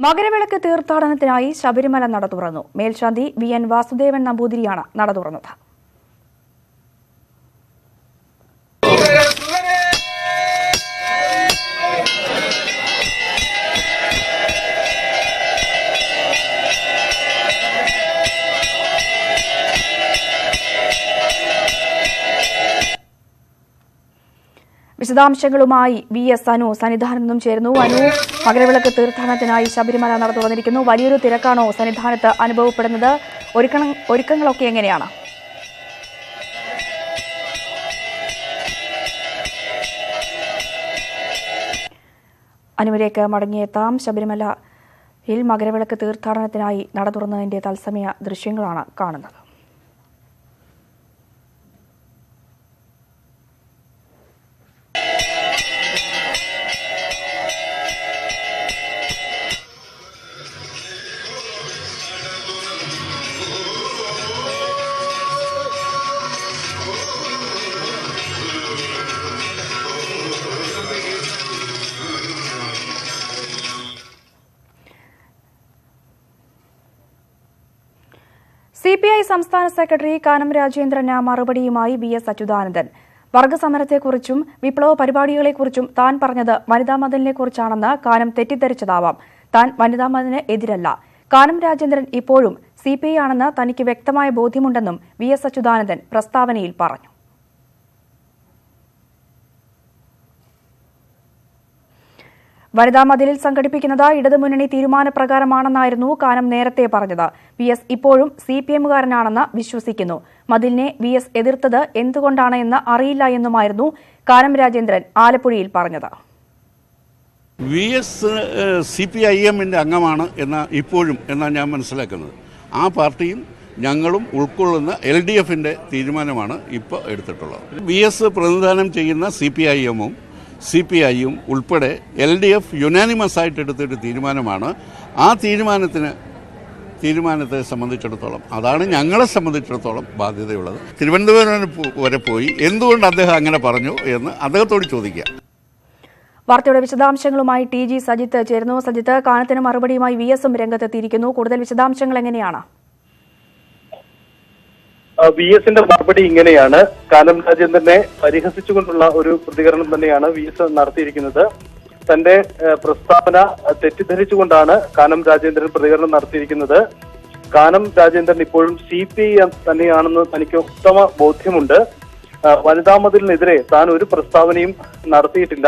മകരവിളക്ക് തീർത്ഥാടനത്തിനായി ശബരിമല നട തുറന്നു. മേൽശാന്തി വി.എൻ. വാസുദേവൻ നമ്പൂതിരിയാണ് നട തുറന്നത്. വിശദാംശങ്ങളുമായി വി.എസ്. അനു സന്നിധാനത്ത് നിന്നും ചേരുന്നു. അനു, മകരവിളക്ക് തീർത്ഥാടനത്തിനായി ശബരിമല നട തുറന്നിരിക്കുന്നു. വലിയൊരു തിരക്കാണോ സന്നിധാനത്ത് അനുഭവപ്പെടുന്നത്? ഒരുക്കങ്ങളൊക്കെ എങ്ങനെയാണ്? അനുവിലേക്ക് മടങ്ങിയെത്താം. ശബരിമലയിൽ മകരവിളക്ക് തീർത്ഥാടനത്തിനായി നട തുറന്നതിന്റെ തത്സമയ ദൃശ്യങ്ങളാണ് കാണുന്നത്. CPI സംസ്ഥാന സെക്രട്ടറി കാനം രാജേന്ദ്രന് മറുപടിയുമായി വി.എസ്. അച്യുതാനന്ദൻ. വർഗസമരത്തെക്കുറിച്ചും വിപ്ലവ പരിപാടികളെക്കുറിച്ചും താൻ പറഞ്ഞത് വനിതാ മതിലിനെക്കുറിച്ചാണെന്ന് കാനം തെറ്റിദ്ധരിച്ചതാവാം. താൻ വനിതാ മതിലിന് എതിരല്ല. കാനം രാജേന്ദ്രൻ ഇപ്പോഴും CPI ആണെന്ന് തനിക്ക് വ്യക്തമായ ബോധ്യമുണ്ടെന്നും വി.എസ്. അച്യുതാനന്ദൻ പ്രസ്താവനയിൽ പറഞ്ഞു. വനിതാ മതിലിൽ സംഘടിപ്പിക്കുന്നത് ഇടതുമുന്നണി തീരുമാനപ്രകാരമാണെന്നായിരുന്നു കാനം നേരത്തെ പറഞ്ഞത്. വി.എസ്. ഇപ്പോഴും CPM-കാരനാണെന്ന് വിശ്വസിക്കുന്നു. മതിലിനെ വി.എസ്. എതിർത്തത് എന്തുകൊണ്ടാണ് എന്ന് അറിയില്ല എന്നുമായിരുന്നു കാനം രാജേന്ദ്രൻ ആലപ്പുഴയിൽ പറഞ്ഞത്. വി.എസ്. CPIM-ന്റെ അംഗമാണ് എന്നാണ് ഞാൻ മനസ്സിലാക്കുന്നത്. ആ പാർട്ടിയും ഞങ്ങളും ഉൾക്കൊള്ളുന്ന LDF-ന്റെ തീരുമാനമാണ് ഇപ്പോൾ എടുത്തിട്ടുള്ളത്. വി.എസ്. പ്രതിനിധാനം ചെയ്യുന്ന CPIM-ഉം CPI-യും ഉൾപ്പെടെ LDF യുനാനിമസ് ആയിട്ട് എടുത്തൊരു തീരുമാനമാണ്. ആ തീരുമാനത്തെ സംബന്ധിച്ചിടത്തോളം അതാണ് ഞങ്ങളെ സംബന്ധിച്ചിടത്തോളം ബാധ്യതയുള്ളത്. തിരുവനന്തപുരം വരെ പോയി എന്തുകൊണ്ട് അദ്ദേഹം അങ്ങനെ പറഞ്ഞു എന്ന് അദ്ദേഹത്തോട് ചോദിക്കാം. വാർത്തയുടെ വിശദാംശങ്ങളുമായി TG സജിത്ത് ചേരുന്നു. സജിത്ത്, കാനത്തിന് മറുപടിയുമായി വി.എസും രംഗത്തെത്തിയിരിക്കുന്നു. കൂടുതൽ വിശദാംശങ്ങൾ എങ്ങനെയാണ്? വി.എസിന്റെ മറുപടി ഇങ്ങനെയാണ്. കാനം രാജേന്ദ്രനെ പരിഹസിച്ചുകൊണ്ടുള്ള ഒരു പ്രതികരണം തന്നെയാണ് വി.എസ്. നടത്തിയിരിക്കുന്നത്. തന്റെ പ്രസ്താവന തെറ്റിദ്ധരിച്ചുകൊണ്ടാണ് കാനം രാജേന്ദ്രൻ പ്രതികരണം നടത്തിയിരിക്കുന്നത്. കാനം രാജേന്ദ്രൻ ഇപ്പോഴും CPI തന്നെയാണെന്ന് തനിക്ക് ഉത്തമ ബോധ്യമുണ്ട്. വനിതാ മതിലിനെതിരെ താൻ ഒരു പ്രസ്താവനയും നടത്തിയിട്ടില്ല.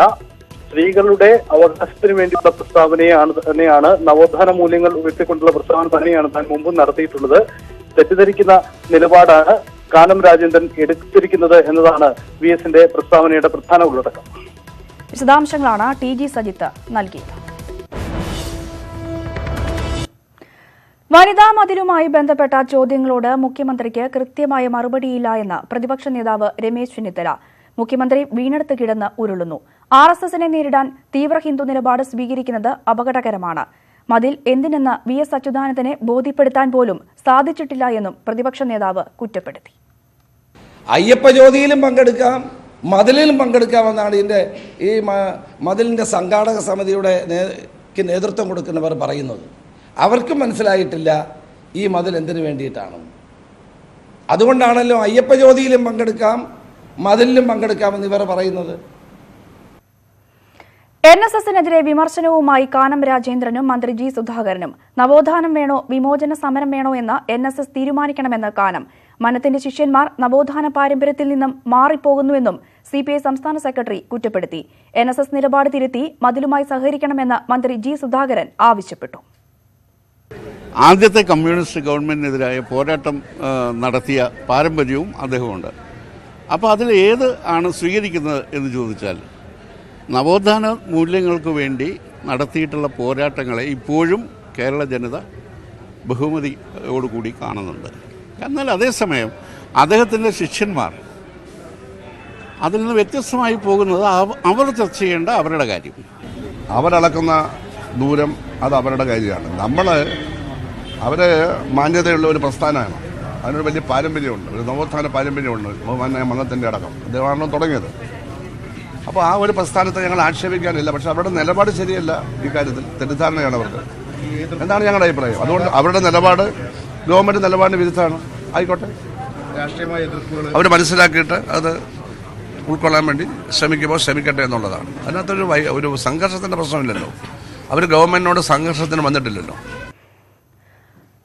സ്ത്രീകളുടെ അവകാശത്തിന് വേണ്ടിയുള്ള തന്നെയാണ് നവോത്ഥാന മൂല്യങ്ങൾ ഉയർത്തിക്കൊണ്ടുള്ള പ്രസ്താവന തന്നെയാണ് താൻ മുമ്പ് നടത്തിയിട്ടുള്ളത്. തെറ്റിദ്ധരിക്കുന്ന നിലപാടാണ് കാനം രാജേന്ദ്രൻ എടുത്തിരിക്കുന്നത് എന്നതാണ് വി.എസിന്റെ പ്രസ്താവനയുടെ പ്രധാന ഉള്ളടക്കം. വിശദാംശങ്ങളാണ് TG സജിത്ത് നൽകിയത്. വനിതാ മതിലുമായി ബന്ധപ്പെട്ട ചോദ്യങ്ങളോട് മുഖ്യമന്ത്രിക്ക് കൃത്യമായ മറുപടിയില്ല എന്ന് പ്രതിപക്ഷ നേതാവ് രമേശ് ചെന്നിത്തല. മുഖ്യമന്ത്രി വീണെടുത്ത് കിടന്ന് ഉരുളുന്നു. RSSനെ നേരിടാൻ തീവ്ര ഹിന്ദു നിലപാട് സ്വീകരിക്കുന്നത് അപകടകരമാണ്. മതിൽ എന്തിനെന്ന് വി.എസ്. അച്യുതാനന്ദനെ ബോധ്യപ്പെടുത്താൻ പോലും സാധിച്ചിട്ടില്ല എന്നും പ്രതിപക്ഷ നേതാവ് കുറ്റപ്പെടുത്തി. അയ്യപ്പ ജ്യോതിയിലും പങ്കെടുക്കാം, മതിലിലും പങ്കെടുക്കാമെന്നാണ് ഈ മതിലിൻ്റെ സംഘാടക സമിതിയുടെ നേതൃത്വം കൊടുക്കുന്നവർ പറയുന്നത്. അവർക്കും മനസ്സിലായിട്ടില്ല ഈ മതിൽ എന്തിനു വേണ്ടിയിട്ടാണ്. അതുകൊണ്ടാണല്ലോ അയ്യപ്പ ജ്യോതിയിലും പങ്കെടുക്കാം, മതിലിലും പങ്കെടുക്കാമെന്ന് ഇവർ പറയുന്നത്. NSSനെതിരെ വിമർശനവുമായി കാനം രാജേന്ദ്രനും മന്ത്രി G. സുധാകരനും. നവോത്ഥാനം വേണോ വിമോചന സമരം വേണോ എന്ന് NSS തീരുമാനിക്കണമെന്ന് കാനം. മനത്തിന്റെ ശിഷ്യന്മാർ നവോത്ഥാന പാരമ്പര്യത്തിൽ നിന്നും മാറിപ്പോകുന്നുവെന്നും CPI സംസ്ഥാന സെക്രട്ടറി കുറ്റപ്പെടുത്തി. NSS നിലപാട് തിരുത്തി മതിലുമായി സഹകരിക്കണമെന്ന് മന്ത്രി G. സുധാകരൻ ആവശ്യപ്പെട്ടു. ആദ്യത്തെ കമ്മ്യൂണിസ്റ്റ് ഗവൺമെന്റിനെതിരായ പോരാട്ടം നടത്തിയ പാരമ്പര്യവും അദ്ദേഹമുണ്ട്. അപ്പോൾ അതിൽ ഏത് ആണ് സ്വീകരിക്കുന്നത് എന്ന് ചോദിച്ചാൽ നവോത്ഥാന മൂല്യങ്ങൾക്ക് വേണ്ടി നടത്തിയിട്ടുള്ള പോരാട്ടങ്ങളെ ഇപ്പോഴും കേരള ജനത ബഹുമതിയോടുകൂടി കാണുന്നുണ്ട്. എന്നാൽ അതേസമയം അദ്ദേഹത്തിൻ്റെ ശിഷ്യന്മാർ അതിൽ നിന്ന് വ്യത്യസ്തമായി പോകുന്നത് അവർ ചർച്ച ചെയ്യേണ്ട അവരുടെ കാര്യം. അവരളക്കുന്ന ദൂരം അത് അവരുടെ കാര്യമാണ്. അവർ മാന്യതയുള്ള ഒരു പ്രസ്ഥാനമാണ്. അതിനൊരു വലിയ പാരമ്പര്യമുണ്ട്, ഒരു നവോത്ഥാന പാരമ്പര്യമുണ്ട്. മന്നത്തിൻ്റെ അടക്കം അദ്ദേഹമാണല്ലോ തുടങ്ങിയത്. അപ്പോൾ ആ ഒരു പ്രസ്ഥാനത്തെ ഞങ്ങൾ ആക്ഷേപിക്കാനില്ല. പക്ഷെ അവരുടെ നിലപാട് ശരിയല്ല. ഈ കാര്യത്തിൽ തെറ്റിദ്ധാരണയാണ് അവർക്ക്. എന്നാണ് ഞങ്ങളുടെ അഭിപ്രായം. അതുകൊണ്ട് അവരുടെ നിലപാട് ഗവൺമെൻറ് നിലപാടിന് വിരുദ്ധമാണ്. ആയിക്കോട്ടെ, രാഷ്ട്രീയമായ എതിർപ്പുകൾ അവർ മനസ്സിലാക്കിയിട്ട് അത് ഉൾക്കൊള്ളാൻ വേണ്ടി ശ്രമിക്കട്ടെ എന്നുള്ളതാണ്. അതിനകത്തൊരു ഒരു സംഘർഷത്തിൻ്റെ പ്രശ്നമില്ലല്ലോ. അവർ ഗവൺമെൻറ്റിനോട് സംഘർഷത്തിന് വന്നിട്ടില്ലല്ലോ.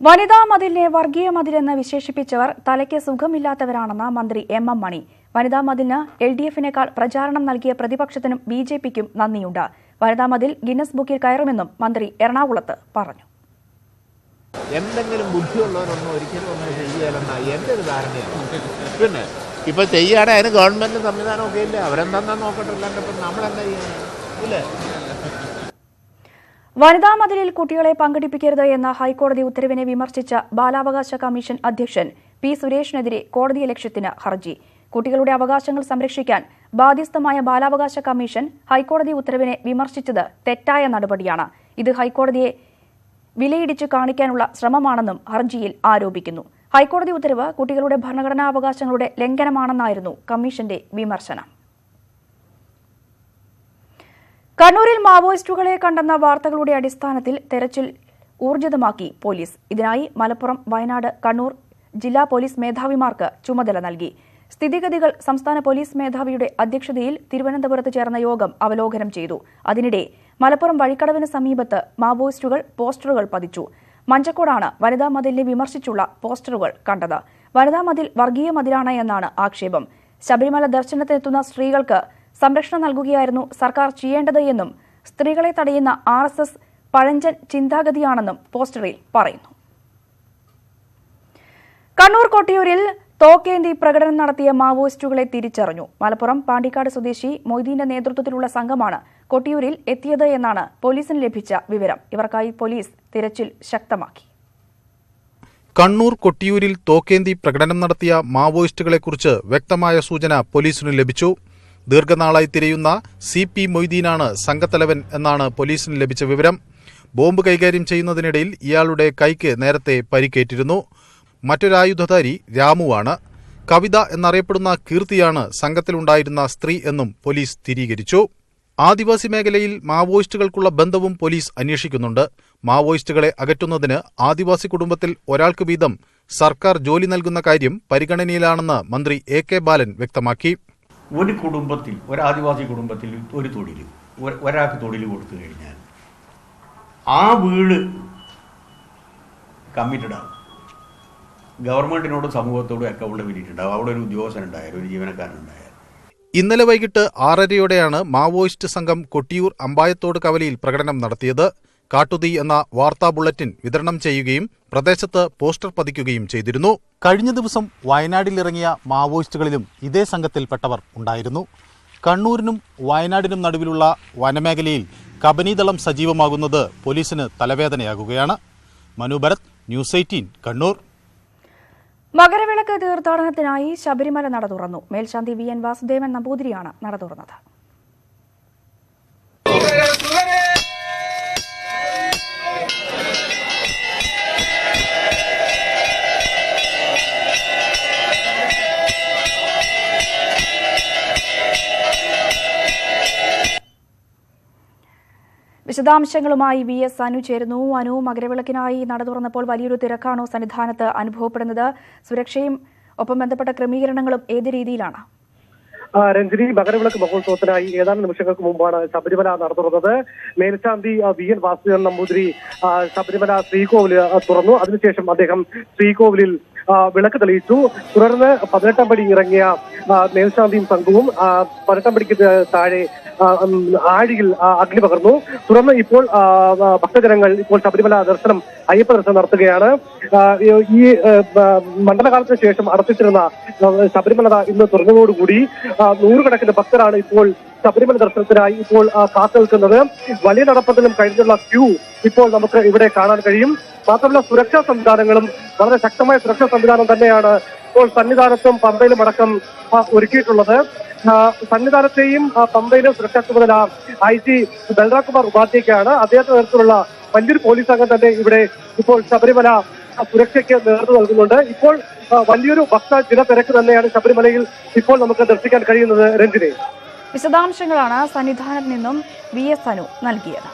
വനിതാ മതിലിനെ വർഗീയ മതിലെന്ന് വിശേഷിപ്പിച്ചവർ തലയ്ക്ക് സുഖമില്ലാത്തവരാണെന്ന് മന്ത്രി എം എം മണി. വനിതാ മതിലിന് LDF-നേക്കാൾ പ്രചാരണം നൽകിയ പ്രതിപക്ഷത്തിനും BJP-ക്കും നന്ദിയുണ്ട്. വനിതാ മതിൽ ഗിന്നസ് ബുക്കിൽ കയറുമെന്നും മന്ത്രി എറണാകുളത്ത് പറഞ്ഞു. എന്തെങ്കിലും ബുദ്ധിയുള്ളവരൊന്നും ഒരിക്കലും ഒന്നും ചെയ്യുകയല്ലെന്നാണ് എൻ്റെ ഒരു ധാരണയാണ്. പിന്നെ ഇപ്പോൾ ചെയ്യുകയാണെങ്കിൽ അതിന് ഗവൺമെൻറ് സംവിധാനമൊക്കെ ഇല്ലേ, അവരെന്താ നോക്കട്ടെ, അല്ലാണ്ട് ഇപ്പം നമ്മളെന്താ ചെയ്യാനാണ് ഇല്ലേ. വനിതാ മതിലിൽ കുട്ടികളെ പങ്കെടുപ്പിക്കരുത് എന്ന ഹൈക്കോടതി ഉത്തരവിനെ വിമർശിച്ച ബാലാവകാശ കമ്മീഷൻ അധ്യക്ഷൻ P. സുരേഷിനെതിരെ കോടതിയലക്ഷ്യത്തിന് ഹർജി. കുട്ടികളുടെ അവകാശങ്ങൾ സംരക്ഷിക്കാൻ ബാധ്യസ്ഥമായ ബാലാവകാശ കമ്മീഷൻ ഹൈക്കോടതി ഉത്തരവിനെ വിമർശിച്ചത് തെറ്റായ നടപടിയാണ്. ഇത് ഹൈക്കോടതിയെ വിലയിടിച്ചു കാണിക്കാനുള്ള ശ്രമമാണെന്നും ഹർജിയിൽ ആരോപിക്കുന്നു. ഹൈക്കോടതി ഉത്തരവ് കുട്ടികളുടെ ഭരണഘടനാ അവകാശങ്ങളുടെ ലംഘനമാണെന്നായിരുന്നു കമ്മീഷന്റെ വിമർശനം. കണ്ണൂരിൽ മാവോയിസ്റ്റുകളെ കണ്ടെന്ന വാർത്തകളുടെ അടിസ്ഥാനത്തിൽ തെരച്ചിൽ ഊർജിതമാക്കി പോലീസ്. ഇതിനായി മലപ്പുറം, വയനാട്, കണ്ണൂർ ജില്ലാ പോലീസ് മേധാവിമാർക്ക് ചുമതല നൽകി. സ്ഥിതിഗതികൾ സംസ്ഥാന പോലീസ് മേധാവിയുടെ അധ്യക്ഷതയിൽ തിരുവനന്തപുരത്ത് ചേർന്ന യോഗം അവലോകനം ചെയ്തു. അതിനിടെ മലപ്പുറം വഴിക്കടവിന് സമീപത്ത് മാവോയിസ്റ്റുകൾ പോസ്റ്ററുകൾ പതിച്ചു. മഞ്ചക്കോടാണ് വനിതാ മതിലിനെ വിമർശിച്ചുള്ള പോസ്റ്ററുകൾ കണ്ടത്. വനിതാ മതിൽ വർഗീയ മതിലാണ് എന്നാണ് ആക്ഷേപം. ശബരിമല ദർശനത്തിനെത്തുന്ന സ്ത്രീകൾക്ക് സംരക്ഷണം നൽകുകയായിരുന്നു സർക്കാർ ചെയ്യേണ്ടത് എന്നും സ്ത്രീകളെ തടയുന്ന RSS പഴഞ്ചൻ ചിന്താഗതിയാണെന്നും പോസ്റ്ററിൽ പറയുന്നു. കണ്ണൂർ കൊട്ടിയൂരിൽ തോക്കേന്തി പ്രകടനം നടത്തിയ മാവോയിസ്റ്റുകളെ തിരിച്ചറിഞ്ഞു. മലപ്പുറം പാണ്ടിക്കാട് സ്വദേശി മൊയ്തീന്റെ നേതൃത്വത്തിലുള്ള സംഘമാണ് കൊട്ടിയൂരിൽ എത്തിയത് എന്നാണ് പോലീസിന് ലഭിച്ച വിവരം. ഇവർക്കായി പോലീസ് തിരച്ചിൽ ശക്തമാക്കി. കണ്ണൂർ കൊട്ടിയൂരിൽ തോക്കേന്തി പ്രകടനം നടത്തിയ മാവോയിസ്റ്റുകളെക്കുറിച്ച് വ്യക്തമായ സൂചന പോലീസിന് ലഭിച്ചു. ദീർഘനാളായി തിരയുന്ന CP മൊയ്തീനാണ് സംഘത്തലവൻ എന്നാണ് പോലീസിന് ലഭിച്ച വിവരം. ബോംബ് കൈകാര്യം ചെയ്യുന്നതിനിടയിൽ ഇയാളുടെ കൈക്ക് നേരത്തെ പരിക്കേറ്റിരുന്നു. മറ്റൊരായുധധാരി രാമുവാണ്. കവിത എന്നറിയപ്പെടുന്ന കീർത്തിയാണ് സംഘത്തിലുണ്ടായിരുന്ന സ്ത്രീ എന്നും പോലീസ് സ്ഥിരീകരിച്ചു. ആദിവാസി മേഖലയിൽ മാവോയിസ്റ്റുകൾക്കുള്ള ബന്ധവും പോലീസ് അന്വേഷിക്കുന്നുണ്ട്. മാവോയിസ്റ്റുകളെ അകറ്റുന്നതിന് ആദിവാസി കുടുംബത്തിൽ ഒരാൾക്ക് വീതം സർക്കാർ ജോലി നൽകുന്ന കാര്യം പരിഗണനയിലാണെന്ന് മന്ത്രി AK ബാലൻ വ്യക്തമാക്കി. ഒരു കുടുംബത്തിൽ, ഒരു ആദിവാസി കുടുംബത്തിൽ ഒരു തൊഴിൽ, ഒരാൾക്ക് തൊഴിൽ കൊടുത്തു കഴിഞ്ഞാൽ ആ വീട് കമ്മിറ്റഡാകും. ഗവൺമെന്റിനോടും സമൂഹത്തോടും അക്കൗണ്ടബിലിറ്റി അവിടെ ഒരു ഉദ്യോഗസ്ഥനുണ്ടായാലും ഒരു ജീവനക്കാരനുണ്ടായാലും. ഇന്നലെ വൈകിട്ട് 6:30യോടെയാണ് മാവോയിസ്റ്റ് സംഘം കൊട്ടിയൂർ അമ്പായത്തോട് കവലയിൽ പ്രകടനം നടത്തിയത്. കാട്ടുതീ എന്ന വാർത്താ ബുള്ളറ്റിൻ വിതരണം ചെയ്യുകയും പ്രദേശത്ത് പോസ്റ്റർ പതിക്കുകയും ചെയ്തിരുന്നു. കഴിഞ്ഞ ദിവസം വയനാട്ടിലിറങ്ങിയ മാവോയിസ്റ്റുകളിലും ഇതേ സംഘത്തിൽപ്പെട്ടവർ ഉണ്ടായിരുന്നു. കണ്ണൂരിനും വയനാടിനും നടുവിലുള്ള വനമേഖലയിൽ കബനിദളം സജീവമാകുന്നത് പോലീസിന് തലവേദനയാകുകയാണ്. മനു ഭരത്, ന്യൂസ് 18 കണ്ണൂർ. മകരവിളക്ക് തീർത്ഥാടനത്തിനായി ശബരിമല നട തുറന്നു. മേൽശാന്തി VN വാസുദേവൻ നമ്പൂതിരിയാണ് നട തുറന്നത്. വിശദാംശങ്ങളുമായി VS അനു ചേരുന്നു. അനു, മകരവിളക്കിനായി നട തുറന്നപ്പോൾ വലിയൊരു തിരക്കാണോ സന്നിധാനത്ത് അനുഭവപ്പെടുന്നത്? സുരക്ഷയും ഒപ്പം ബന്ധപ്പെട്ട ക്രമീകരണങ്ങളും ഏത് രീതിയിലാണ്? രഞ്ജിനി, മകരവിളക്ക് മഹോത്സവത്തിനായി ഏതാനും നിമിഷങ്ങൾക്ക് മുമ്പാണ് ശബരിമല നട തുറന്നത്. മേൽശാന്തി VN വാസുദേവൻ നമ്പൂതിരി ശബരിമല ശ്രീകോവിൽ തുറന്നു. അതിനുശേഷം അദ്ദേഹം ശ്രീകോവിലിൽ വിളക്ക് തെളിയിച്ചു. തുടർന്ന് 18 പടി ഇറങ്ങിയ മേൽശാന്തിയും സംഘവും 18 പടിക്ക് താഴെ ആഴിയിൽ അഗ്നി പകർന്നു. തുടർന്ന് ഇപ്പോൾ ഭക്തജനങ്ങൾ ഇപ്പോൾ ശബരിമല ദർശനം, അയ്യപ്പ ദർശനം നടത്തുകയാണ്. ഈ മണ്ഡലകാലത്തിന് ശേഷം അടച്ചിട്ടിരുന്ന ശബരിമല ഇന്ന് തുറന്നതോടുകൂടി നൂറുകണക്കിന് ഭക്തരാണ് ഇപ്പോൾ ശബരിമല ദർശനത്തിനായി ഇപ്പോൾ കാത്തു നിൽക്കുന്നത്. വലിയ നടപ്പത്തിലും കഴിഞ്ഞുള്ള ക്യൂ ഇപ്പോൾ നമുക്ക് ഇവിടെ കാണാൻ കഴിയും. മാത്രമല്ല സുരക്ഷാ സംവിധാനങ്ങളും വളരെ ശക്തമായ സുരക്ഷാ സംവിധാനം തന്നെയാണ് ഇപ്പോൾ സന്നിധാനത്തും പമ്പയിലും അടക്കം ഒരുക്കിയിട്ടുള്ളത്. സന്നിധാനത്തെയും പമ്പയിലും സുരക്ഷാ ചുമതല IG ബൽറാം കുമാർ ഉപാധ്യയ്ക്കാണ്. അദ്ദേഹത്തിന്റെ നേതൃത്വത്തിലുള്ള വലിയൊരു പോലീസ് സംഘം തന്നെ ഇവിടെ ഇപ്പോൾ ശബരിമല സുരക്ഷയ്ക്ക് നേതൃത്വം നൽകുന്നുണ്ട്. ഇപ്പോൾ വലിയൊരു ഭക്ത ജനത്തിരക്ക് തന്നെയാണ് ശബരിമലയിൽ ഇപ്പോൾ നമുക്ക് ദർശിക്കാൻ കഴിയുന്നത്. രഞ്ജിനെ, വിശദാംശങ്ങളാണ് സന്നിധാനത്ത് നിന്നും VS അനു നൽകിയത്.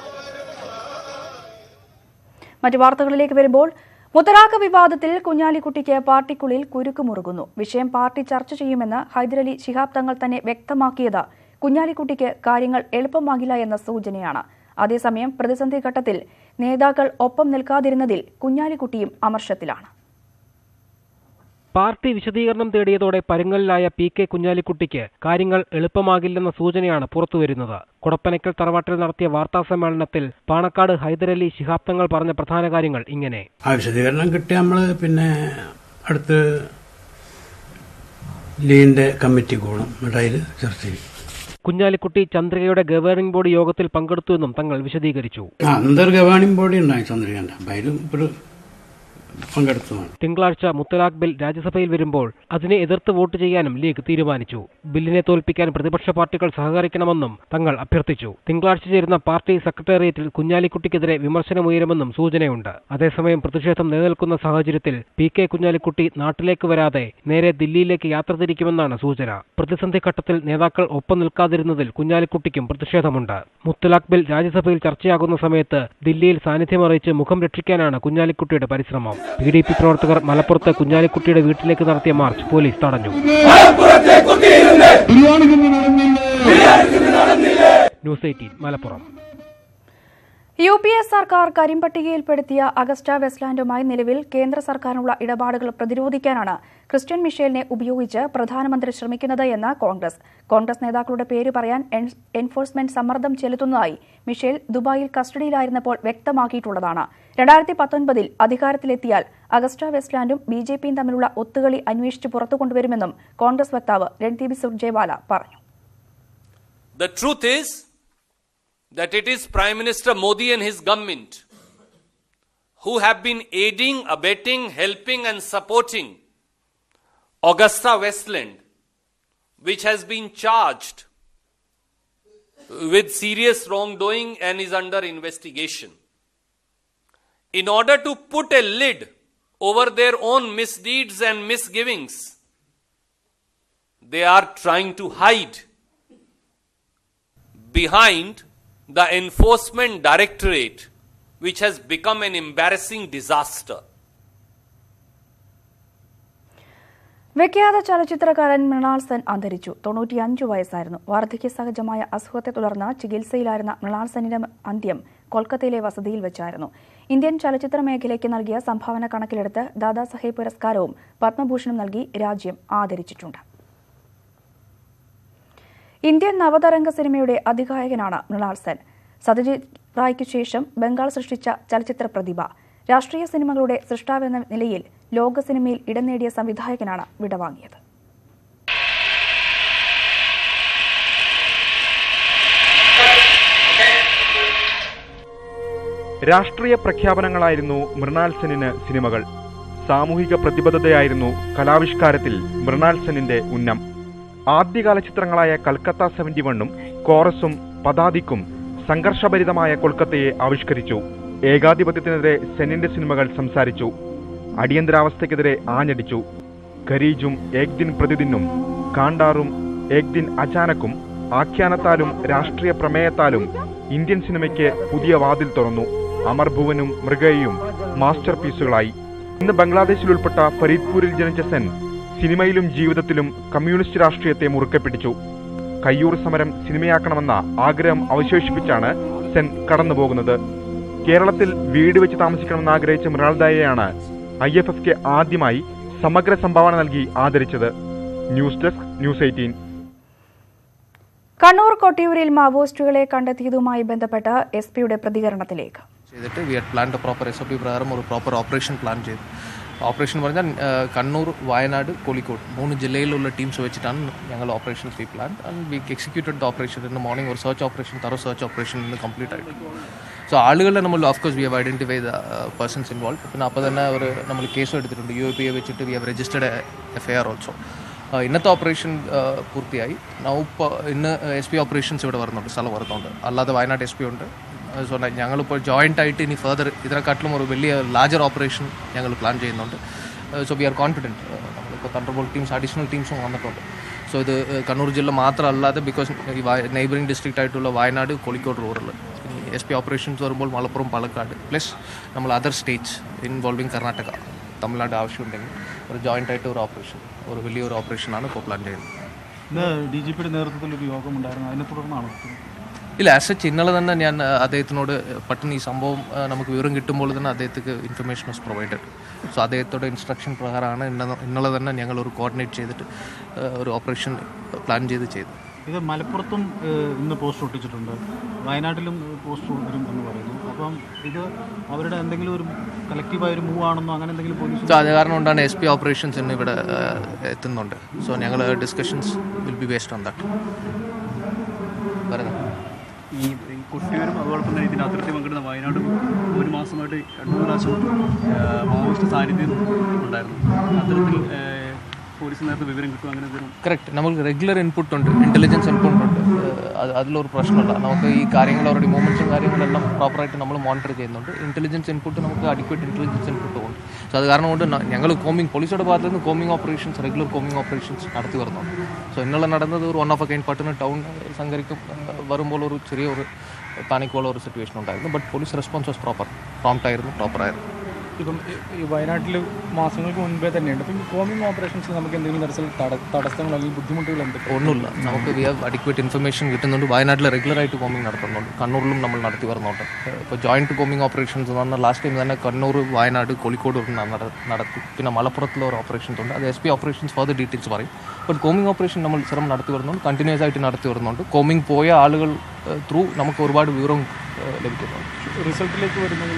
മറ്റു വാർത്തകളിലേക്ക് വരുമ്പോൾ മുത്തലാഖ് വിവാദത്തിൽ കുഞ്ഞാലിക്കുട്ടിക്ക് പാർട്ടിക്കുള്ളിൽ കുരുക്കുമുറുകുന്നു. വിഷയം പാർട്ടി ചർച്ച ചെയ്യുമെന്ന് ഹൈദരലി ശിഹാബ് തങ്ങൾ തന്നെ വ്യക്തമാക്കിയത് കുഞ്ഞാലിക്കുട്ടിക്ക് കാര്യങ്ങൾ എളുപ്പമാകില്ല എന്ന സൂചനയാണ്. അതേസമയം പ്രതിസന്ധി ഘട്ടത്തിൽ നേതാക്കൾ ഒപ്പം നിൽക്കാതിരുന്നതിൽ കുഞ്ഞാലിക്കുട്ടിയും അമർഷത്തിലാണ്. പാർട്ടി വിശദീകരണം തേടിയതോടെ പരുങ്ങലിലായ PK കുഞ്ഞാലിക്കുട്ടിക്ക് കാര്യങ്ങൾ എളുപ്പമാകില്ലെന്ന സൂചനയാണ് പുറത്തുവരുന്നത്. കൊടപ്പനയ്ക്കൽ തറവാട്ടിൽ നടത്തിയ വാർത്താസമ്മേളനത്തിൽ പാണക്കാട് ഹൈദരലി ശിഹാബ് തങ്ങൾ പറഞ്ഞ പ്രധാന കാര്യങ്ങൾ ഇങ്ങനെ. വിശദീകരണം കിട്ടിയ നമ്മള് പിന്നെ അടുത്ത് ലീഗിന്റെ കമ്മിറ്റി കൂടും, അതിൽ ചർച്ച ചെയ്യും. കുഞ്ഞാലിക്കുട്ടി ചന്ദ്രികയുടെ ഗവേണിംഗ് ബോർഡ് യോഗത്തിൽ പങ്കെടുത്തുവെന്നും തങ്ങൾ വിശദീകരിച്ചു. അന്തർ ഗവേണിംഗ് ബോഡി ഉണ്ടായി ചന്ദ്രികന്റെ, അതിലും ഒരു പങ്കെടുത്തതാണ്. തിങ്കളാഴ്ച മുത്തലാഖ് ബിൽ രാജ്യസഭയിൽ വരുമ്പോൾ അതിനെ എതിർത്ത് വോട്ട് ചെയ്യാനും ലീഗ് തീരുമാനിച്ചു. ബില്ലിനെ തോൽപ്പിക്കാൻ പ്രതിപക്ഷ പാർട്ടികൾ സഹകരിക്കണമെന്നും തങ്ങൾ അഭ്യർത്ഥിച്ചു. തിങ്കളാഴ്ച ചേരുന്ന പാർട്ടി സെക്രട്ടേറിയറ്റിൽ കുഞ്ഞാലിക്കുട്ടിക്കെതിരെ വിമർശനമുയരുമെന്നും സൂചനയുണ്ട്. അതേസമയം പ്രതിഷേധം നിലനിൽക്കുന്ന സാഹചര്യത്തിൽ PK കുഞ്ഞാലിക്കുട്ടി നാട്ടിലേക്ക് വരാതെ നേരെ ദില്ലിയിലേക്ക് യാത്ര തിരിക്കുമെന്നാണ് സൂചന. പ്രതിസന്ധി ഘട്ടത്തിൽ നേതാക്കൾ ഒപ്പം നിൽക്കാതിരുന്നതിൽ കുഞ്ഞാലിക്കുട്ടിക്കും പ്രതിഷേധമുണ്ട്. മുത്തലാഖ് ബിൽ രാജ്യസഭയിൽ ചർച്ചയാകുന്ന സമയത്ത് ദില്ലിയിൽ സാന്നിധ്യമറിയിച്ച് മുഖം രക്ഷിക്കാനാണ് കുഞ്ഞാലിക്കുട്ടിയുടെ പരിശ്രമം. PDP പ്രവർത്തകർ മലപ്പുറത്ത് കുഞ്ഞാലിക്കുട്ടിയുടെ വീട്ടിലേക്ക് നടത്തിയ മാർച്ച് പോലീസ് തടഞ്ഞു. ന്യൂസ് 18 മലപ്പുറം. UPA സർക്കാർ കരിമ്പട്ടികയിൽപ്പെടുത്തിയ അഗസ്റ്റ വെസ്റ്റ്ലാൻഡുമായി നിലവിൽ കേന്ദ്ര സർക്കാരിനുള്ള ഇടപാടുകൾ പ്രതിരോധിക്കാനാണ് ക്രിസ്ത്യൻ മിഷേലിനെ ഉപയോഗിച്ച് പ്രധാനമന്ത്രി ശ്രമിക്കുന്നത് എന്ന് കോൺഗ്രസ് നേതാക്കളുടെ പേര് പറയാൻ എൻഫോഴ്സ്മെന്റ് സമ്മർദ്ദം ചെലുത്തുന്നതായി മിഷേൽ ദുബായിൽ കസ്റ്റഡിയിലായിരുന്നപ്പോൾ വ്യക്തമാക്കിയിട്ടുള്ളതാണ്. 2019 അധികാരത്തിലെത്തിയാൽ അഗസ്റ്റ വെസ്റ്റ്ലാൻഡും BJPയും തമ്മിലുള്ള ഒത്തുകളി അന്വേഷിച്ച് പുറത്തു കൊണ്ടുവരുമെന്നും കോൺഗ്രസ് വക്താവ് രൺദീപ് സുർജേവാല പറഞ്ഞു. The truth is that it is Prime Minister Modi and his government who have been aiding, abetting, helping and supporting Augusta Westland, which has been charged with serious wrongdoing and is under investigation. In order to put a lid over their own misdeeds and misgivings, they are trying to hide behind the Enforcement Directorate, which has become an embarrassing disaster. വിഖ്യാത ചലച്ചിത്രകാരൻ മൃണാൾ സെൻ അന്തരിച്ചു. 95 വയസ്സായിരുന്നു. വാർദ്ധക്യ സഹജമായ അസുഖത്തെ തുടർന്ന് ചികിത്സയിലായിരുന്ന മൃണാൾ സെന്നിന്റെ അന്ത്യം കൊൽക്കത്തയിലെ വസതിയിൽ വെച്ചായിരുന്നു. ഇന്ത്യൻ ചലച്ചിത്ര മേഖലയ്ക്ക് നൽകിയ സംഭാവന കണക്കിലെടുത്ത് ദാദാസാഹേബ് പുരസ്കാരവും പത്മഭൂഷണും നൽകി രാജ്യം ആദരിച്ചിട്ടുണ്ട്. ഇന്ത്യൻ നവതരംഗ സിനിമയുടെ അതികായകനാണ് മൃണാൾ സെൻ. സത്യജിത് റായ്ക്കു ശേഷം ബംഗാൾ സൃഷ്ടിച്ച ചലച്ചിത്ര പ്രതിഭ. രാഷ്ട്രീയ സിനിമകളുടെ സൃഷ്ടാവെന്ന നിലയിൽ ലോക സിനിമയിൽ ഇടം നേടിയ സംവിധായകനാണ് വിടവാങ്ങിയത്. രാഷ്ട്രീയ പ്രഖ്യാപനങ്ങളായിരുന്നു മൃണാൾ സെന്നിന് സിനിമകൾ. സാമൂഹിക പ്രതിബദ്ധതയായിരുന്നു കലാവിഷ്കാരത്തിൽ മൃണാൾ സെന്നിന്റെ ഉന്നം. ആദ്യകാല ചിത്രങ്ങളായ കൽക്കത്ത 71ഉം കോറസും പദാതിക്കും സംഘർഷഭരിതമായ കൊൽക്കത്തയെ ആവിഷ്കരിച്ചു. ഏകാധിപത്യത്തിനെതിരെ സെന്നിന്റെ സിനിമകൾ സംസാരിച്ചു. അടിയന്തരാവസ്ഥയ്ക്കെതിരെ ആഞ്ഞടിച്ചു. ഖരീജും ഏക് ദിൻ പ്രതിദിനും കാണ്ടാറും ഏക് ദിൻ അചാനക്കും ആഖ്യാനത്താലും രാഷ്ട്രീയ പ്രമേയത്താലും ഇന്ത്യൻ സിനിമയ്ക്ക് പുതിയ വാതിൽ തുറന്നു. അമർഭുവനും മൃഗയും മാസ്റ്റർ പീസുകളായി. ഇന്ന് ബംഗ്ലാദേശിൽ ഉൾപ്പെട്ട ഫരീദ്പൂരിൽ ജനിച്ച സെൻ സിനിമയിലും ജീവിതത്തിലും കമ്മ്യൂണിസ്റ്റ് രാഷ്ട്രീയത്തെ മുറുക്കെ പിടിച്ചു. കയ്യൂർ സമരം സിനിമയാക്കണമെന്ന ആഗ്രഹം അവശേഷിപ്പിച്ചാണ് സെൻ കടന്നുപോകുന്നത്. കേരളത്തിൽ വീട് വെച്ച് താമസിക്കണമെന്ന് ആഗ്രഹിച്ച മൃണാൾ ദായെയാണ് IFFK ആദ്യമായി സമഗ്ര സംഭാവന നൽകി ആദരിച്ചത്. News desk news 18. കണ്ണൂർ കൊട്ടിയൂരിൽ മാവോയിസ്റ്റുകളെ കണ്ടെത്തിയതുമായി ബന്ധപ്പെട്ട് SP-യുടെ പ്രതികരണത്തിലേക്ക്. We had planned a proper SOP പ്രകാരം ഒരു പ്രോപ്പർ ഓപ്പറേഷൻ പ്ലാൻ ചെയ്തു. ഓപ്പറേഷൻ പറഞ്ഞാൽ കണ്ണൂർ, വയനാട്, കോഴിക്കോട് 3 ജില്ലയിലുള്ള ടീംസ് വെച്ചിട്ടാണ് ഞങ്ങൾ operations we plan. And we executed the operation. ഇന്ന് മോർണിംഗ് ഒരു search operation, thorough search operation ഇന്ന് കംപ്ലീറ്റ് ആയിട്ട്. സോ ആളുകളെ നമ്മൾ of course we have identify the persons involve. പിന്നെ അപ്പോൾ തന്നെ നമ്മൾ കേസും എടുത്തിട്ടുണ്ട്. UAPA വെച്ചിട്ട് we have registered FIR also. ഇന്നത്തെ ഓപ്പറേഷൻ പൂർത്തിയായി. ഇന്ന് SP ഓപ്പറേഷൻസ് ഇവിടെ വരുന്നുണ്ട്, സ്ഥലം വരുന്നുണ്ട്. അല്ലാതെ വയനാട് SP ഉണ്ട്. സോ ഞങ്ങളിപ്പോൾ ജോയിൻ്റ് ആയിട്ട് ഇനി ഫർദർ ഇതിനെക്കാട്ടിലും ഒരു വലിയ ലാർജർ ഓപ്പറേഷൻ ഞങ്ങൾ പ്ലാൻ ചെയ്യുന്നുണ്ട്. So we R confident. നമ്മളിപ്പോൾ തണ്ടർബോൾട്ട് ടീംസ്, അഡീഷണൽ ടീംസും വന്നിട്ടുണ്ട്. സോ ഇത് കണ്ണൂർ ജില്ല മാത്രമല്ലാതെ ബിക്കോസ് ഈ നെയ്ബറിംഗ് ഡിസ്ട്രിക്റ്റ് ആയിട്ടുള്ള Wayanad, Kozhikode rural SP operations വരുമ്പോൾ മലപ്പുറം, പാലക്കാട് പ്ലസ് നമ്മൾ other States involving Karnataka, Tamil Nadu ആവശ്യമുണ്ടെങ്കിൽ ഒരു ജോയിൻ്റ് ആയിട്ട് ഒരു ഓപ്പറേഷൻ, ഒരു വലിയൊരു ഓപ്പറേഷനാണ് ഇപ്പോൾ പ്ലാൻ ചെയ്യുന്നത്. ഇന്ന് DGPയുടെ നേതൃത്വത്തിൽ ഒരു യോഗമുണ്ടായിരുന്നു, അതിനെ തുടർന്നാണ്? ഇല്ല, ആസ് സച്ച് ഇന്നലെ തന്നെ ഞാൻ അദ്ദേഹത്തിനോട് പെട്ടെന്ന് ഈ സംഭവം നമുക്ക് വിവരം കിട്ടുമ്പോൾ തന്നെ അദ്ദേഹത്തിന് ഇൻഫർമേഷൻ വാസ് പ്രൊവൈഡഡ്. സോ അദ്ദേഹത്തോടെ ഇൻസ്ട്രക്ഷൻ പ്രകാരമാണ് ഇന്നലെ തന്നെ ഞങ്ങൾ ഒരു കോർഡിനേറ്റ് ചെയ്തിട്ട് ഒരു ഓപ്പറേഷൻ പ്ലാൻ ചെയ്തു. ഇത് മലപ്പുറത്തും ഇന്ന് പോസ്റ്റ് ഒട്ടിച്ചിട്ടുണ്ട്, വയനാട്ടിലും പോസ്റ്റ് വരും എന്ന് പറയുന്നു. അപ്പം ഇത് അവരുടെ എന്തെങ്കിലും ഒരു കളക്റ്റീവായ ഒരു മൂവ് ആണെന്നോ അങ്ങനെ എന്തെങ്കിലും പോലീസ്? സോ അത് കാരണം കൊണ്ടാണ് SP ഓപ്പറേഷൻസ് ഇന്ന് ഇവിടെ എത്തുന്നുണ്ട്. സോ ഞങ്ങൾ discussions will be based on that. ഈ കൊട്ടിയൂരും അതുപോലെ തന്നെ ഇതിൻ്റെ അതിർത്തി പങ്കിടുന്ന വയനാടും ഒരു മാസമായിട്ട് 2 പ്രാവശ്യം മാവോയിസ്റ്റ് സാന്നിധ്യം ഉണ്ടായിരുന്നു. അത്തരത്തിൽ പോലീസ് നേരത്തെ വിവരം കിട്ടും അങ്ങനെ എന്തെങ്കിലും? കറക്റ്റ്, നമുക്ക് റെഗുലർ ഇൻപുട്ട് ഉണ്ട്, ഇൻ്റലിജൻസ് ഇൻപുട്ട് ഉണ്ട്. അതിലൊരു പ്രശ്നമില്ല. നമുക്ക് ഈ കാര്യങ്ങൾ ഓൾറെഡി മൂവ്മെൻറ്റ്സും കാര്യങ്ങളെല്ലാം പ്രോപ്പറായിട്ട് നമ്മൾ മോണിറ്റർ ചെയ്യുന്നുണ്ട്. ഇൻ്റലിജൻസ് ഇൻപുട്ട് നമുക്ക് അഡിക്വേറ്റ് ഇൻ്റലിജൻസ് ഇൻപുട്ട് ഉണ്ട്. സോ അത് കാരണം കൊണ്ട് ഞങ്ങൾ പോലീസുടെ ഭാഗത്ത് നിന്ന് combing operations, regular combing operations നടത്തി വരുന്നുണ്ട്. സോ ഇന്നലെ നടന്നത് ഒരു 1 ഓഫ് എ കൈൻഡ് പട്ടണം ടൗൺ സംഘരിക്കും വരുമ്പോൾ ഒരു ചെറിയൊരു പാനിക്കോള ഒരു സിറ്റുവേഷൻ ഉണ്ടായിരുന്നു. ബട്ട് പോലീസ് റെസ്പോൺസ് വാസ് പ്രോപ്പറായിരുന്നു. ഇപ്പം ഈ വയനാട്ടിൽ മാസങ്ങൾക്ക് മുൻപേ തന്നെയുണ്ട്. അപ്പം കോമിംഗ് ഓപ്പറേഷൻസിൽ നമുക്ക് എന്തെങ്കിലും തരത്തിൽ തടസ്സങ്ങൾ അല്ലെങ്കിൽ ബുദ്ധിമുട്ടുകൾ എന്തൊക്കെ? ഒന്നുമില്ല, നമുക്ക് വി ഹാവ് അഡിക്വേറ്റ് ഇൻഫർമേഷൻ കിട്ടുന്നുണ്ട്. വയനാട്ടിൽ റെഗുലറായിട്ട് കോമിംഗ് നടത്തുന്നുണ്ട്, കണ്ണൂരിലും നമ്മൾ നടത്തി വരുന്നുണ്ട്. ഇപ്പോൾ ജോയിൻറ്റ് കോമിംഗ് ഓപ്പറേഷൻസ് എന്ന് പറഞ്ഞാൽ ലാസ്റ്റ് ടൈം തന്നെ കണ്ണൂർ, വയനാട്, കോഴിക്കോട് നടത്തി. പിന്നെ മലപ്പുറത്തിലെ ഒരു ഓപ്പറേഷൻസ് ഉണ്ട്, അത് SP ഓപ്പറേഷൻസ് ഫർദർ ഡീറ്റെയിൽസ് പറയും. ബട്ട് കോമിംഗ് ഓപ്പറേഷൻ നമ്മൾ സ്ഥിരം നടത്തി വരുന്നുണ്ട്, കണ്ടിന്യൂസ് ആയിട്ട് നടത്തി വരുന്നുണ്ട്. കോമിംഗ് പോയ ആളുകൾ ത്രൂ നമുക്ക് ഒരുപാട് വിവരം ലഭിക്കുന്നുണ്ട്. റിസൾട്ടിലേക്ക് വരുന്നത്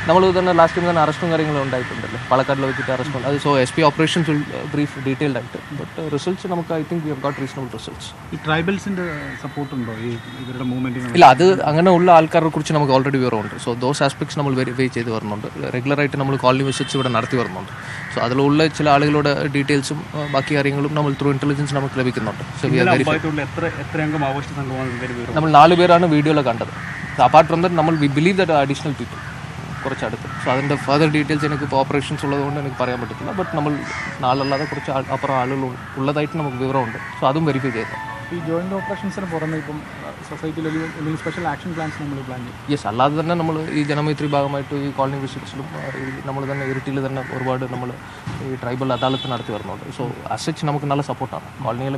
നമ്മൾ തന്നെ ലാസ്റ്റ് ടൈം തന്നെ അറസ്റ്റും കാര്യങ്ങളും ഉണ്ടായിട്ടുണ്ടല്ലേ, പാലക്കാടിൽ വെച്ചിട്ട് അറസ്റ്റ് ഉണ്ട്. അത് so SP operations will brief detailed ആയിട്ട്. ബട്ട് റിസൾട്ട്സ് നമുക്ക് I think we have got reasonable results. ഈ ട്രൈബൽസിൻ്റെ സപ്പോർട്ട് ഉണ്ടോ ഈ ഇവരുടെ മൂവ്മെൻറ്റിന്? ഇല്ല, അത് അങ്ങനെ ഉള്ള ആൾക്കാരെ കുറിച്ച് നമുക്ക് ഓൾറെഡി വിവരമുണ്ട്. സോ ദോസ് ആസ്പെക്ട്സ് നമ്മൾ വെരിഫൈ ചെയ്ത് വരുന്നുണ്ട്. റെഗുലറായിട്ട് നമ്മൾ കോളനി വിസിറ്റ്സ് ഇവിടെ നടത്തി വരുന്നുണ്ട്. സോ അതിലുള്ള ചില ആളുകളുടെ ഡീറ്റെയിൽസും ബാക്കി കാര്യങ്ങളും നമ്മൾ ത്രൂ ഇൻ്റലിജൻസ് നമുക്ക് ലഭിക്കുന്നുണ്ട്. So we are verify. നമ്മൾ 4 പേരാണ് വീഡിയോയിൽ കണ്ടത്. അപ്പാർട്ട് ഫ്രം ദാറ്റ് നമ്മൾ we believe that additional people കുറച്ചടുത്ത്. സോ അതിൻ്റെ ഫർദർ ഡീറ്റെയിൽസ് എനിക്ക് ഇപ്പോൾ ഓപ്പറേഷൻസ് ഉള്ളതുകൊണ്ട് എനിക്ക് പറയാൻ പറ്റത്തില്ല. ബട്ട് നമ്മൾ നാളല്ലാതെ കുറച്ച് അപ്പുറം ആളുകൾ ഉള്ളതായിട്ട് നമുക്ക് വിവരമുണ്ട്. സോ അതും വെരിഫൈ ചെയ്തു. ഈ ജോയിൻറ്റ് ഓപ്പറേഷൻസിന് പുറമെ ഇപ്പം സൊസൈറ്റിയിൽ എന്തെങ്കിലും സ്പെഷ്യൽ ആക്ഷൻ പ്ലാൻസ് നമ്മൾ പ്ലാൻ ചെയ്യും? യെസ്, അല്ലാതെ തന്നെ നമ്മൾ ഈ ജനമൈത്രി ഭാഗമായിട്ട് ഈ കോളനി വിസിറ്റ്സിലും നമ്മൾ തന്നെ ഇരിട്ടിയിൽ തന്നെ ഒരുപാട് നമ്മൾ ഈ ട്രൈബൽ അദാലത്ത് നടത്തി വരുന്നുണ്ട്. സോ അസച്ച് നമുക്ക് നല്ല സപ്പോർട്ടാണ്.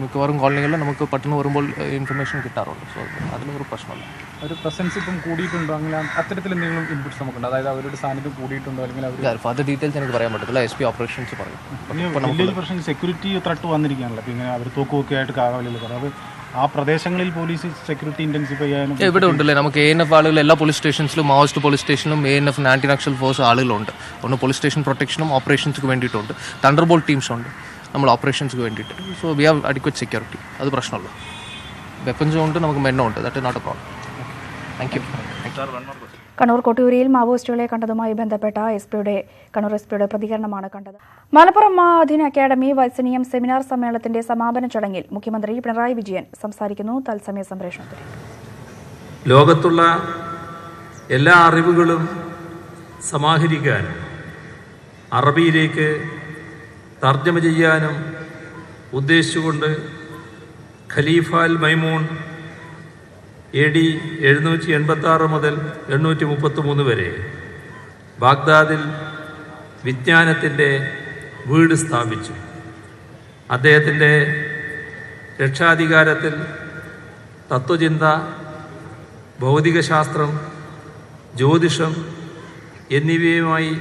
മിക്കവാറും കോളനികളിൽ നമുക്ക് പെട്ടെന്ന് വരുമ്പോൾ ഇൻഫർമേഷൻ കിട്ടാറുണ്ട്. സോ അതിലൊരു പ്രശ്നമില്ല. ഒരു പ്രസൻസ് ഇപ്പം കൂടിയിട്ടുണ്ടോ, അങ്ങനെ അത്തരത്തിൽ എന്തെങ്കിലും ഇൻപുട്സ് നമുക്കുണ്ട്? അതായത് അവരുടെ സാന്നിധ്യം കൂടിയിട്ടുണ്ടോ അല്ലെങ്കിൽ അവർ ഫർദർ ഡീറ്റെയിൽസ് എനിക്ക് പറയാൻ പറ്റത്തില്ല. SP ഓപ്പറേഷൻസ് പറയും. വലിയൊരു പ്രശ്നം സെക്യൂരിറ്റി ത്രെട്ട് വന്നിരിക്കുകയാണല്ലോ. അപ്പോൾ ഇങ്ങനെ അവർ തോക്കുമൊക്കെ ആയിട്ട് കാവലിൽ പറയും. അത് ആ പ്രദേശങ്ങളിൽ പോലീസ് സെക്യൂരിറ്റി ഇൻറ്റൻസിഫൈ ചെയ്യാനും ഇവിടെ ഉണ്ടല്ലേ. നമുക്ക് ANF ആളുകൾ എല്ലാ പോലീസ് സ്റ്റേഷൻസിലും, മാവോയിസ്റ്റ് പോലീസ് സ്റ്റേഷനിലും ANF ആൻറ്റി നക്സൽ ഫോഴ്സ് ആളുകളുണ്ട്. ഒന്ന് പോലീസ് സ്റ്റേഷൻ പ്രൊട്ടക്ഷനും ഓപ്പറേഷൻസിന് വേണ്ടിയിട്ടുണ്ട്. തണ്ടർബോൾട്ട് ടീംസ് ഉണ്ട് നമ്മൾ ഓപ്പറേഷൻസിന് വേണ്ടിയിട്ട്. So we have adequate security, അത് പ്രശ്നമല്ല. വെപ്പൻസും ഉണ്ട്, നമുക്ക് മെണ്ണുണ്ട്. That is not a problem. Thank you. Kannur കൊട്ടിയൂരിൽ മാവോയിസ്റ്റുകളെ കണ്ടതുമായി ബന്ധപ്പെട്ട കണ്ണൂർ എസ്പിയുടെ പ്രതികരണമാണ് കണ്ടത്. മലപ്പുറം മാഅധീൻ അക്കാദമി വത്സനീയം സെമിനാർ സമ്മേളനത്തിന്റെ സമാപന ചടങ്ങിൽ മുഖ്യമന്ത്രി പിണറായി വിജയൻ സംസാരിക്കുന്നു. തത്സമയ സംപ്രേഷണത്തിൽ ലോകത്തുള്ള എല്ലാ അറിവുകളും സമാഹരിക്കാൻ, അറബിയിലേക്ക് തർജ്ജമ ചെയ്യാനും ഉദ്ദേശിച്ചുകൊണ്ട് ഖലീഫ അൽ മൈമൂൺ AD 786 മുതൽ 833 വരെ ബാഗ്ദാദിൽ വിജ്ഞാനത്തിൻ്റെ വീട് സ്ഥാപിച്ചു. അദ്ദേഹത്തിൻ്റെ രക്ഷാധികാരത്തിൽ തത്വചിന്ത, ഭൗതികശാസ്ത്രം, ജ്യോതിഷം എന്നിവയുമായി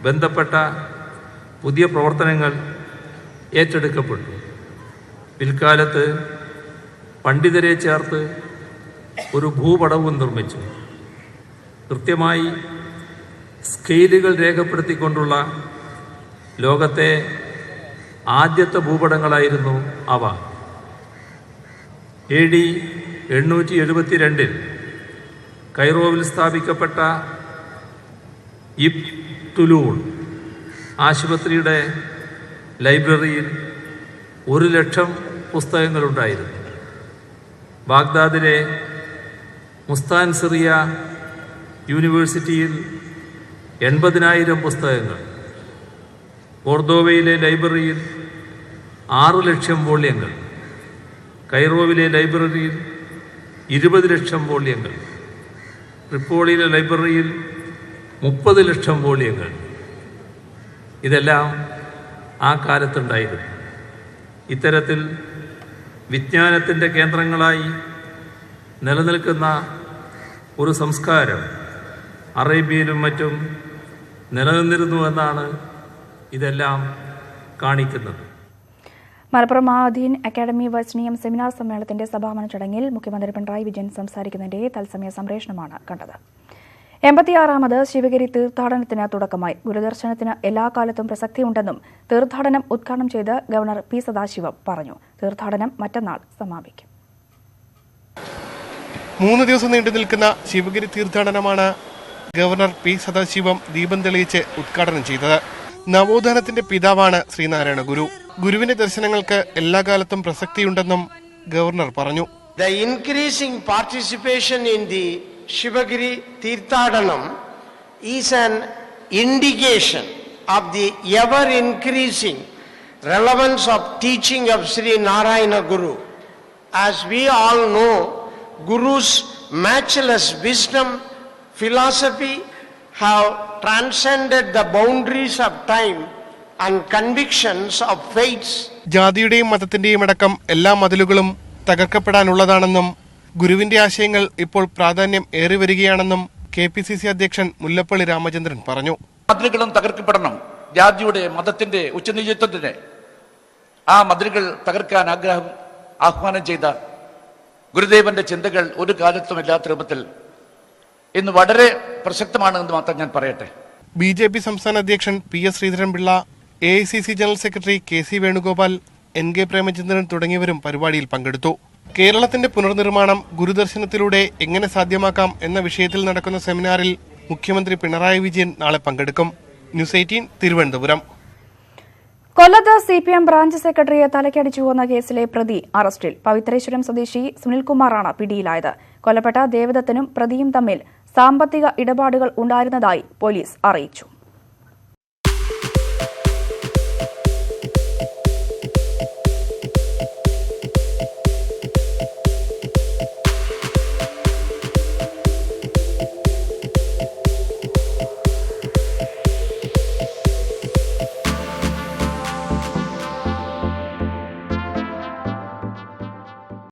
ബന്ധപ്പെട്ട പുതിയ പ്രവർത്തനങ്ങൾ ഏറ്റെടുക്കപ്പെട്ടു. പിൽക്കാലത്ത് പണ്ഡിതരെ ചേർത്ത് ഒരു ഭൂപടവും നിർമ്മിച്ചു. കൃത്യമായി സ്കെയിലുകൾ രേഖപ്പെടുത്തിക്കൊണ്ടുള്ള ലോകത്തെ ആദ്യത്തെ ഭൂപടങ്ങളായിരുന്നു അവ. AD 872 കൈറോവിൽ സ്ഥാപിക്കപ്പെട്ട ഇബ്ൻ തുലൂൺ ആശുപത്രിയുടെ ലൈബ്രറിയിൽ 1,00,000 പുസ്തകങ്ങളുണ്ടായിരുന്നു. ബാഗ്ദാദിലെ മുസ്താൻസിറിയ യൂണിവേഴ്സിറ്റിയിൽ 80,000 പുസ്തകങ്ങൾ, കോർദോവയിലെ ലൈബ്രറിയിൽ 6,00,000 വോള്യങ്ങൾ, കൈറോവിലെ ലൈബ്രറിയിൽ 20,00,000 വോള്യങ്ങൾ, ട്രിപ്പോളിയിലെ ലൈബ്രറിയിൽ 30 ലക്ഷം വോള്യങ്ങൾ. ഇതെല്ലാം ആ കാലത്തുണ്ടായിരുന്നു. ഇത്തരത്തിൽ വിജ്ഞാനത്തിൻ്റെ കേന്ദ്രങ്ങളായി നിലനിൽക്കുന്ന ഒരു സംസ്കാരം അറേബ്യയിലും മറ്റും നിലനിന്നിരുന്നുവെന്നാണ് ഇതെല്ലാം കാണിക്കുന്നത്. മലപ്പുറം മഹാദീൻ അക്കാദമി വൈസ്നിയം സെമിനാർ സമ്മേളനത്തിന്റെ സമാപന ചടങ്ങിൽ മുഖ്യമന്ത്രി പിണറായി വിജയൻ സംസാരിക്കുന്നതിന്റെ തത്സമയ സംപ്രേഷണമാണ് കണ്ടത്. 86ാമത് ശിവഗിരി തീർത്ഥാടനത്തിന് തുടക്കമായി. ഗുരുദർശനത്തിന് എല്ലാ കാലത്തും പ്രസക്തിയുണ്ടെന്നും തീർത്ഥാടനം ഉദ്ഘാടനം ചെയ്ത് ഗവർണർ പി സദാശിവം പറഞ്ഞു. തീർത്ഥാടനം മറ്റന്നാൾ സമാപിക്കും. 3 ദിവസം നീണ്ടു നിൽക്കുന്ന ശിവഗിരി തീർത്ഥാടനമാണ് ഗവർണർ പി സദാശിവം ദീപം തെളിയിച്ച് ഉദ്ഘാടനം ചെയ്തത്. നവോത്ഥാനത്തിന്റെ പിതാവാണ് ശ്രീനാരായണ ഗുരു. ഗുരുവിന്റെ ദർശനങ്ങൾക്ക് എല്ലാ കാലത്തും പ്രസക്തിയുണ്ടെന്നും ഗവർണർ പറഞ്ഞു. The increasing participation in the Shivagiri Tirthadanam is an indication of the ever increasing relevance of teaching of Sri Narayana Guru. As we all know, Guru's matchless wisdom, philosophy have transcended the boundaries of time and convictions of faiths. ജാതിയുടെയും മതത്തിന്റെയും അടക്കം എല്ലാ മതിലുകളും തകർക്കപ്പെടാനുള്ളതാണെന്നും ഗുരുവിന്റെ ആശയങ്ങൾ ഇപ്പോൾ പ്രാധാന്യം ഏറിവരികയാണെന്നും KPCC അധ്യക്ഷൻ മുല്ലപ്പള്ളി രാമചന്ദ്രൻ പറഞ്ഞു. മതിലുകളും തകർക്കപ്പെടണം. ജാതിയുടെ മതത്തിന്റെ ഉച്ചനീചത്വത്തിന് ആ മതിലുകൾ തകർക്കാൻ ആഹ്വാനം ചെയ്ത ഗുരുദേവന്റെ ചിന്തകൾ ഒരു കാലത്തും ഇല്ലാത്ത രൂപത്തിൽ ഇന്ന് വളരെ പ്രസക്തമാണെന്ന് മാത്രം ഞാൻ പറയട്ടെ. BJP സംസ്ഥാന അധ്യക്ഷൻ PS Sreedharan Pillai, AICC general secretary KC Venugopal, NK Premachandran തുടങ്ങിയവരും പരിപാടിയിൽ പങ്കെടുത്തു. കേരളത്തിന്റെ പുനർനിർമ്മാണം ഗുരുദർശനത്തിലൂടെ എങ്ങനെ സാധ്യമാക്കാം എന്ന വിഷയത്തിൽ നടക്കുന്ന സെമിനാറിൽ മുഖ്യമന്ത്രി പിണറായി വിജയൻ നാളെ പങ്കെടുക്കും. ന്യൂസ് 18 തിരുവനന്തപുരം. കൊല്ലത്ത് CPM ബ്രാഞ്ച് സെക്രട്ടറിയെ തലക്കടിച്ചു കൊന്ന കേസിലെ പ്രതി അറസ്റ്റിൽ. പവിത്രേശ്വരം സ്വദേശി സുനിൽകുമാറാണ് പിടിയിലായത്. കൊല്ലപ്പെട്ട ദേവദത്തനും പ്രതിയും തമ്മിൽ സാമ്പത്തിക ഇടപാടുകൾ ഉണ്ടായിരുന്നതായി പോലീസ് അറിയിച്ചു.